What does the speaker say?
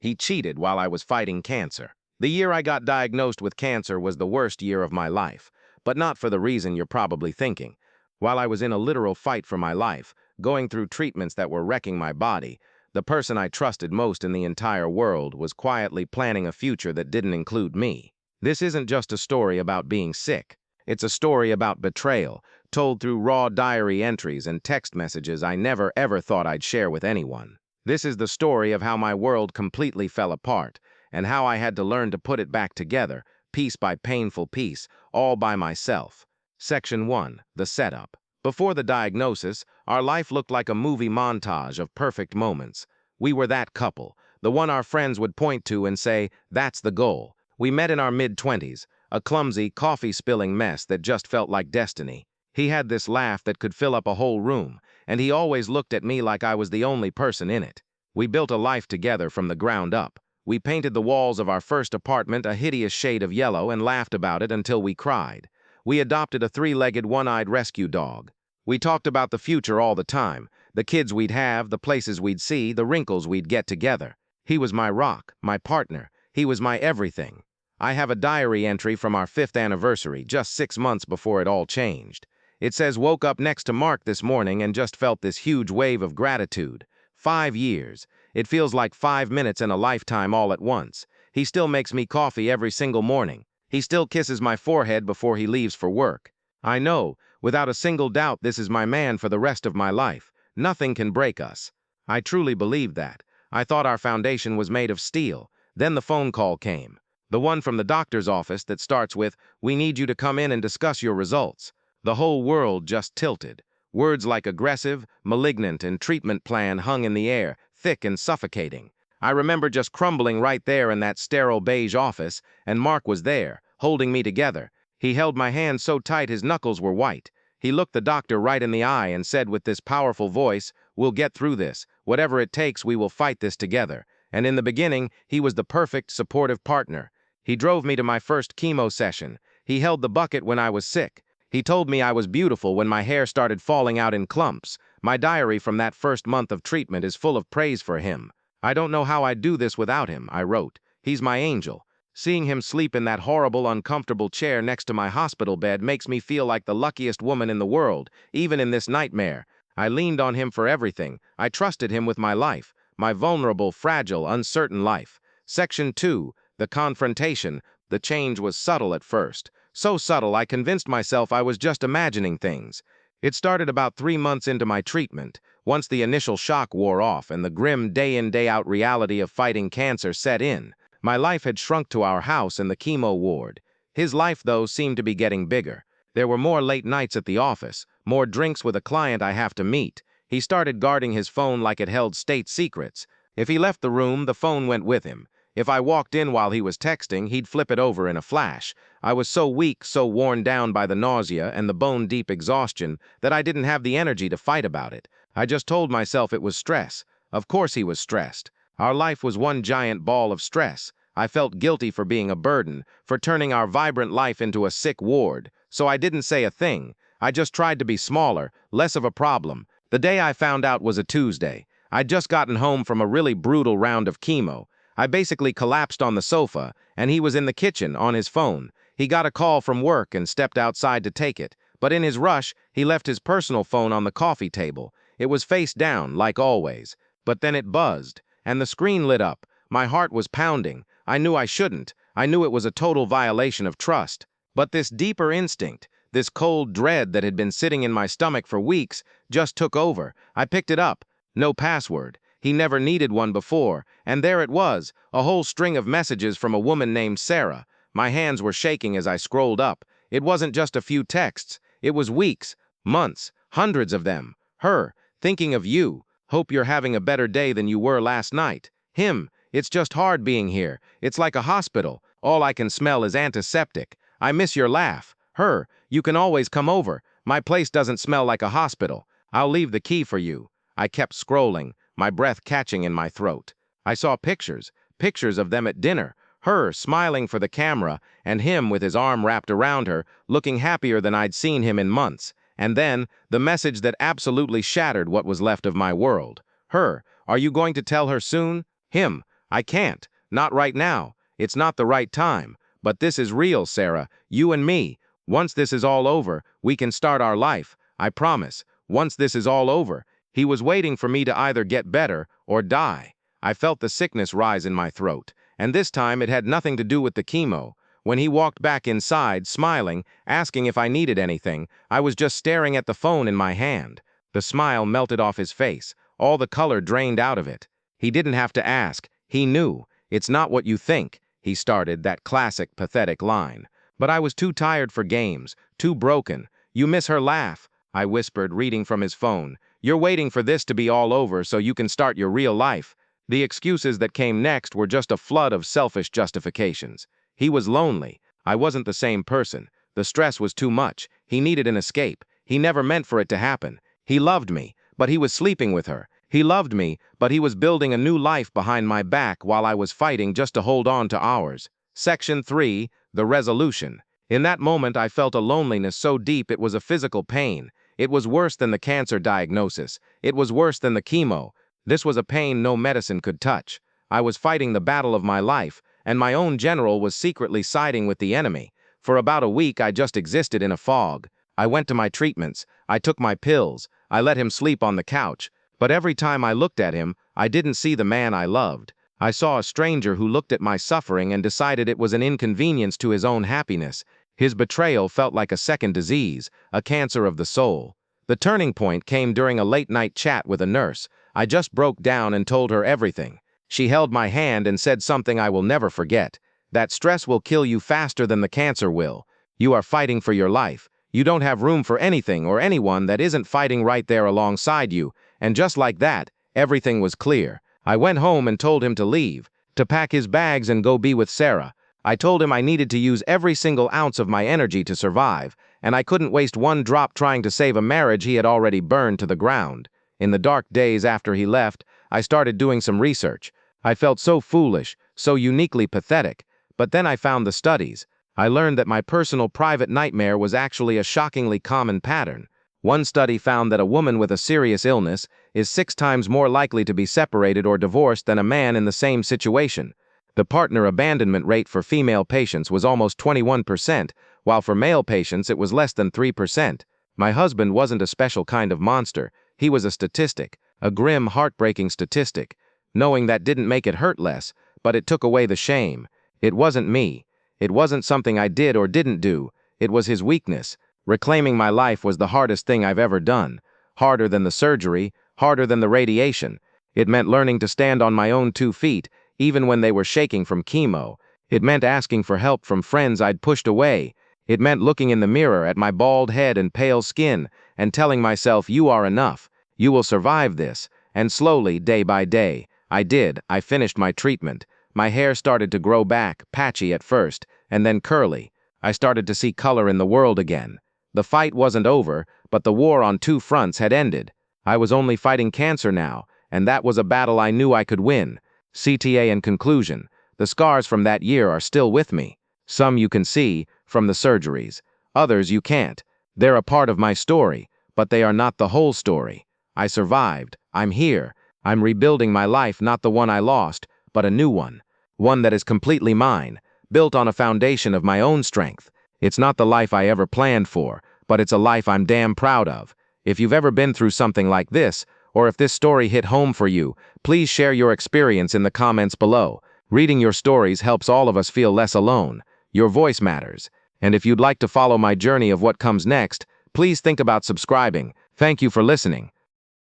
He cheated while I was fighting cancer. The year I got diagnosed with cancer was the worst year of my life, but not for the reason you're probably thinking. While I was in a literal fight for my life, going through treatments that were wrecking my body, the person I trusted most in the entire world was quietly planning a future that didn't include me. This isn't just a story about being sick. It's a story about betrayal, told through raw diary entries and text messages I never ever thought I'd share with anyone. This is the story of how my world completely fell apart, and how I had to learn to put it back together, piece by painful piece, all by myself. Section 1. The Setup. Before the diagnosis, our life looked like a movie montage of perfect moments. We were that couple, the one our friends would point to and say, "That's the goal." We met in our mid-20s, a clumsy, coffee-spilling mess that just felt like destiny. He had this laugh that could fill up a whole room, and he always looked at me like I was the only person in it. We built a life together from the ground up. We painted the walls of our first apartment a hideous shade of yellow and laughed about it until we cried. We adopted a three-legged, one-eyed rescue dog. We talked about the future all the time, the kids we'd have, the places we'd see, the wrinkles we'd get together. He was my rock, my partner. He was my everything. I have a diary entry from our 5th anniversary, just 6 months before it all changed. It says, "Woke up next to Mark this morning and just felt this huge wave of gratitude. 5 years. It feels like 5 minutes in a lifetime all at once. He still makes me coffee every single morning. He still kisses my forehead before he leaves for work. I know, without a single doubt, this is my man for the rest of my life. Nothing can break us." I truly believed that. I thought our foundation was made of steel. Then the phone call came. The one from the doctor's office that starts with, "We need you to come in and discuss your results." The whole world just tilted. Words like aggressive, malignant, and treatment plan hung in the air, thick and suffocating. I remember just crumbling right there in that sterile beige office, and Mark was there, holding me together. He held my hand so tight his knuckles were white. He looked the doctor right in the eye and said with this powerful voice, "We'll get through this. Whatever it takes, we will fight this together." And in the beginning, he was the perfect, supportive partner. He drove me to my first chemo session. He held the bucket when I was sick. He told me I was beautiful when my hair started falling out in clumps. My diary from that first month of treatment is full of praise for him. "I don't know how I'd do this without him," I wrote. "He's my angel. Seeing him sleep in that horrible, uncomfortable chair next to my hospital bed makes me feel like the luckiest woman in the world, even in this nightmare. I leaned on him for everything. I trusted him with my life, my vulnerable, fragile, uncertain life." Section 2. The Confrontation. The change was subtle at first. So subtle I convinced myself I was just imagining things. It started about 3 months into my treatment. Once the initial shock wore off and the grim day-in day-out reality of fighting cancer set in, my life had shrunk to our house and the chemo ward. His life, though, seemed to be getting bigger. There were more late nights at the office, more drinks with a client I have to meet. He started guarding his phone like it held state secrets. If he left the room, the phone went with him. If I walked in while he was texting, he'd flip it over in a flash. I was so weak, so worn down by the nausea and the bone-deep exhaustion that I didn't have the energy to fight about it. I just told myself it was stress. Of course he was stressed. Our life was one giant ball of stress. I felt guilty for being a burden, for turning our vibrant life into a sick ward. So I didn't say a thing. I just tried to be smaller, less of a problem. The day I found out was a Tuesday. I'd just gotten home from a really brutal round of chemo. I basically collapsed on the sofa, and he was in the kitchen on his phone. He got a call from work and stepped outside to take it. But in his rush, he left his personal phone on the coffee table. It was face down, like always. But then it buzzed, and the screen lit up. My heart was pounding. I knew I shouldn't. I knew it was a total violation of trust. But this deeper instinct, this cold dread that had been sitting in my stomach for weeks, just took over. I picked it up. No password. He never needed one before, and there it was, a whole string of messages from a woman named Sarah. My hands were shaking as I scrolled up. It wasn't just a few texts. It was weeks, months, hundreds of them. Her, thinking of you. Hope you're having a better day than you were last night. Him, it's just hard being here. It's like a hospital. All I can smell is antiseptic. I miss your laugh. Her, you can always come over. My place doesn't smell like a hospital. I'll leave the key for you. I kept scrolling, my breath catching in my throat. I saw pictures of them at dinner, her smiling for the camera, and him with his arm wrapped around her, looking happier than I'd seen him in months. And then, the message that absolutely shattered what was left of my world. Her, are you going to tell her soon? Him, I can't. Not right now. It's not the right time. But this is real, Sarah. You and me. Once this is all over, we can start our life. I promise. Once this is all over. He was waiting for me to either get better or die. I felt the sickness rise in my throat, and this time it had nothing to do with the chemo. When he walked back inside, smiling, asking if I needed anything, I was just staring at the phone in my hand. The smile melted off his face. All the color drained out of it. He didn't have to ask. He knew. It's not what you think, he started, that classic, pathetic line. But I was too tired for games, too broken. You miss her laugh, I whispered, reading from his phone. You're waiting for this to be all over so you can start your real life. The excuses that came next were just a flood of selfish justifications. He was lonely. I wasn't the same person. The stress was too much. He needed an escape. He never meant for it to happen. He loved me, but he was sleeping with her. He loved me, but he was building a new life behind my back while I was fighting just to hold on to ours. Section 3, the resolution. In that moment, I felt a loneliness so deep it was a physical pain. It was worse than the cancer diagnosis. It was worse than the chemo. This was a pain no medicine could touch. I was fighting the battle of my life, and my own general was secretly siding with the enemy. For about a week, I just existed in a fog. I went to my treatments. I took my pills. I let him sleep on the couch. But every time I looked at him, I didn't see the man I loved. I saw a stranger who looked at my suffering and decided it was an inconvenience to his own happiness. His betrayal felt like a second disease, a cancer of the soul. The turning point came during a late-night chat with a nurse. I just broke down and told her everything. She held my hand and said something I will never forget. That stress will kill you faster than the cancer will. You are fighting for your life. You don't have room for anything or anyone that isn't fighting right there alongside you. And just like that, everything was clear. I went home and told him to leave, to pack his bags and go be with Sarah. I told him I needed to use every single ounce of my energy to survive, and I couldn't waste one drop trying to save a marriage he had already burned to the ground. In the dark days after he left, I started doing some research. I felt so foolish, so uniquely pathetic. But then I found the studies. I learned that my personal private nightmare was actually a shockingly common pattern. One study found that a woman with a serious illness is 6 times more likely to be separated or divorced than a man in the same situation. The partner abandonment rate for female patients was almost 21%, while for male patients it was less than 3%. My husband wasn't a special kind of monster. He was a statistic, a grim, heartbreaking statistic. Knowing that didn't make it hurt less, but it took away the shame. It wasn't me. It wasn't something I did or didn't do. It was his weakness. Reclaiming my life was the hardest thing I've ever done. Harder than the surgery, harder than the radiation. It meant learning to stand on my own 2 feet, even when they were shaking from chemo. It meant asking for help from friends I'd pushed away. It meant looking in the mirror at my bald head and pale skin and telling myself, you are enough. You will survive this. And slowly, day by day, I did. I finished my treatment. My hair started to grow back, patchy at first, and then curly. I started to see color in the world again. The fight wasn't over, but the war on 2 fronts had ended. I was only fighting cancer now, and that was a battle I knew I could win. CTA in conclusion, the scars from that year are still with me. Some you can see, from the surgeries. Others you can't. They're a part of my story, but they are not the whole story. I survived. I'm here. I'm rebuilding my life, not the one I lost, but a new one. One that is completely mine, built on a foundation of my own strength. It's not the life I ever planned for, but it's a life I'm damn proud of. If you've ever been through something like this, or if this story hit home for you, please share your experience in the comments below. Reading your stories helps all of us feel less alone. Your voice matters. And if you'd like to follow my journey of what comes next, please think about subscribing. Thank you for listening.